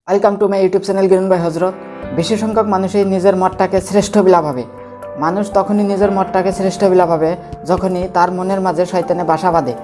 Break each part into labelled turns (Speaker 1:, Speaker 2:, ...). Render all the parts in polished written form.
Speaker 1: Welcome to my YouTube channel গিরন ভাই হজরত। বেশি সংখ্যক মানুষই নিজের মতটাকে শ্রেষ্ঠ বিলা ভাবে। মানুষ তখনই নিজের মতটাকে শ্রেষ্ঠ বিলা ভাবে যখনই তার মনের মাঝে শয়তানে বাসা বাঁধে।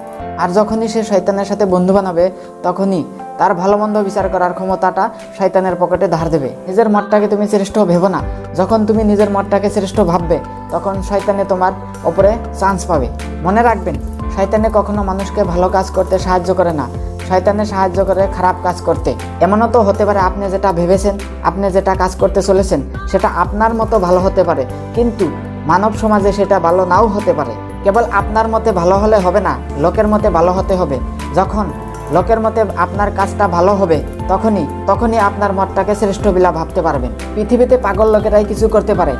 Speaker 1: আর যখনই সে শয়তানের সাথে বন্ধু বানাবে তখনই তার ভালো মন্দ বিচার করার ক্ষমতাটা শয়তানের পকেটে ধার দেবে। নিজের মতটাকে তুমি শ্রেষ্ঠ ভেবো না। যখন তুমি নিজের মতটাকে শ্রেষ্ঠ ভাববে তখন শয়তানে তোমার ওপরে চান্স পাবে। মনে রাখবেন, শয়তানে কখনো মানুষকে ভালো কাজ করতে সাহায্য করে না, শয়তানে সাহায্য করে খারাপ কাজ করতে। এমনও তো হতে পারে আপনি যেটা ভেবেছেন, আপনি যেটা কাজ করতে চলেছেন সেটা আপনার মতো ভালো হতে পারে, কিন্তু মানব সমাজে সেটা ভালো নাও হতে পারে। কেবল আপনার মতে ভালো হলে হবে না, লোকের মতে ভালো হতে হবে। যখন লোকের মতে আপনার কাজটা ভালো হবে তখনই আপনার মতটাকে শ্রেষ্ঠ বিলা ভাবতে পারবেন। পৃথিবীতে পাগল লোকেরাই কিছু করতে পারে,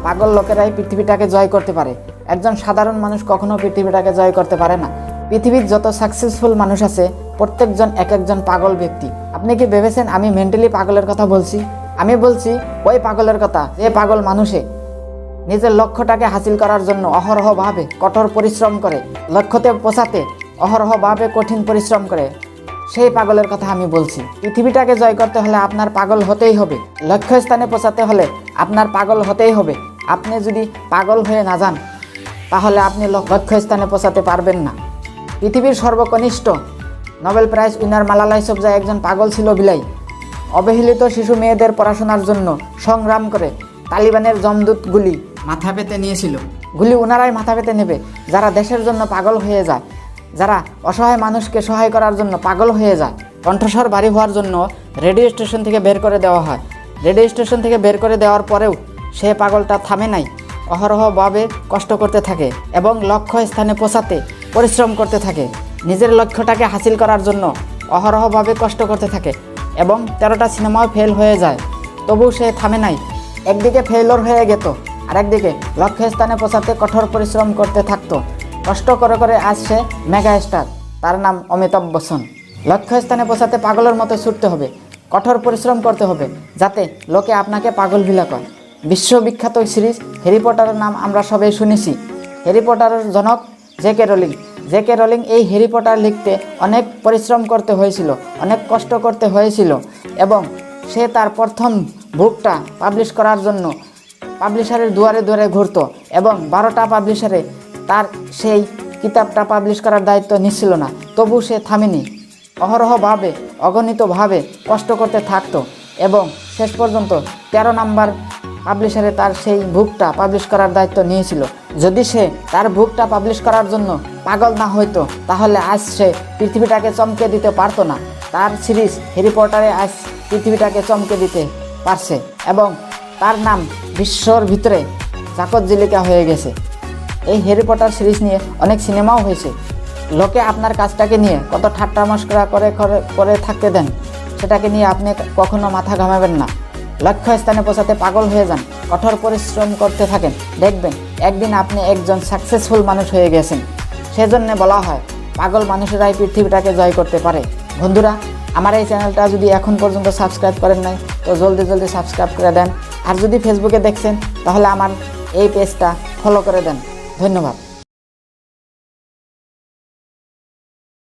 Speaker 1: পাগল লোকেরাই পৃথিবীটাকে জয় করতে পারে। একজন সাধারণ মানুষ কখনো পৃথিবীটাকে জয় করতে পারে না। পৃথিবীর যত সাকসেসফুল মানুষ আছে প্রত্যেকজন এক একজন পাগল ব্যক্তি। আপনি কি ভেবেছেন আমি মেন্টালি পাগলের কথা বলছি? আমি বলছি ওই পাগলের কথা যে পাগল মানুষে নিজের লক্ষ্যটাকে হাসিল করার জন্য অহরহভাবে কঠোর পরিশ্রম করে, লক্ষ্যতে পৌঁছাতে অহরহভাবে কঠিন পরিশ্রম করে, সেই পাগলের কথা আমি বলছি। পৃথিবীটাকে জয় করতে হলে আপনার পাগল হতেই হবে, লক্ষ্যস্থানে পৌঁছাতে হলে আপনার পাগল হতেই হবে। আপনি যদি পাগল হয়ে না যান তাহলে আপনি লক্ষ্যস্থানে পৌঁছাতে পারবেন না। পৃথিবীর সর্বকনিষ্ঠ Nobel prize winner Malala Yousafzai একজন পাগল ছিল বিলাই। অবহেলিত শিশু মেয়েদের পড়াশোনার জন্য সংগ্রাম করে তালিবানের জমদূত গুলি মাথা পেতে নিয়েছিল। গুলি ওনারাই মাথা পেতে নেবে যারা দেশের জন্য পাগল হয়ে যায়, যারা অসহায় মানুষকে সহায় করার জন্য পাগল হয়ে যায়। কণ্ঠস্বর ভারী হওয়ার জন্য রেডিও স্টেশন থেকে বের করে দেওয়া হয়। রেডিও স্টেশন থেকে বের করে দেওয়ার পরেও সে পাগলটা থামে নাই, অহরহভাবে কষ্ট করতে থাকে এবং লক্ষ্য স্থানে পৌঁছাতে পরিশ্রম করতে থাকে। নিজের লক্ষ্যটাকে হাসিল করার জন্য অহরহভাবে কষ্ট করতে থাকে এবং 13টা সিনেমাও ফেল হয়ে যায়, তবুও সে থামে নাই। একদিকে ফেইলর হয়ে যেত আর একদিকে লক্ষ্যস্থানে পৌঁছাতে কঠোর পরিশ্রম করতে থাকতো। কষ্ট করে করে আজ সে মেগা স্টার, তার নাম অমিতাভ বচ্চন। লক্ষ্যস্থানে পৌঁছাতে পাগলের মতো ছুটতে হবে, কঠোর পরিশ্রম করতে হবে যাতে লোকে আপনাকে পাগল ভিলা কয়। বিশ্ববিখ্যাত সিরিজ হ্যারি পটারের নাম আমরা সবাই শুনেছি। হ্যারি পটারের জনক জে.কে. রোলিং। জে.কে. রোলিং এই হ্যারি পটার লিখতে অনেক পরিশ্রম করতে হয়েছিল, অনেক কষ্ট করতে হয়েছিল এবং সে তার প্রথম বুকটা পাবলিশ করার জন্য পাবলিশারের দুয়ারে দুয়ারে ঘুরত এবং 12টা পাবলিশারে তার সেই কিতাবটা পাবলিশ করার দায়িত্ব নিচ্ছিল না, তবু সে থামেনি। অহরহভাবে অগণিতভাবে কষ্ট করতে থাকতো এবং শেষ পর্যন্ত 13 নাম্বার পাবলিশারে তার সেই বুকটা পাবলিশ করার দায়িত্ব নিয়েছিল। যদি সে তার বুকটা পাবলিশ করার জন্য পাগল না হইতো তাহলে আজ সে পৃথিবীটাকে চমকে দিতে পারতো না। তার সিরিজ হ্যারি পটারে আজ পৃথিবীটাকে চমকে দিতে পারছে এবং তার নাম বিশ্বর ভিতরে জাকতজিলিকা হয়ে গেছে। এই হ্যারি পটার সিরিজ নিয়ে অনেক সিনেমাও হয়েছে। লোকে আপনার কাজটাকে নিয়ে কত ঠাট্টা মশকরা করে থাকতে দেন, সেটাকে নিয়ে আপনি কখনো মাথা ঘামাবেন না। লক্ষ্যস্থানে পৌঁছাতে পাগল হয়ে যান, কঠোর পরিশ্রম করতে থাকেন, দেখবেন একদিন আপনি একজন সাকসেসফুল মানুষ হয়ে গেছেন। সেজন্য বলা হয় পাগল মানুষেরাই পৃথিবীটাকে জয় করতে পারে। বন্ধুরা, আমার এই চ্যানেলটা যদি এখন পর্যন্ত সাবস্ক্রাইব করেন নাই তো জলদি সাবস্ক্রাইব করে দেন। আর যদি ফেসবুকে দেখছেন তাহলে আমার এই পেজটা ফলো করে দেন। ধন্যবাদ।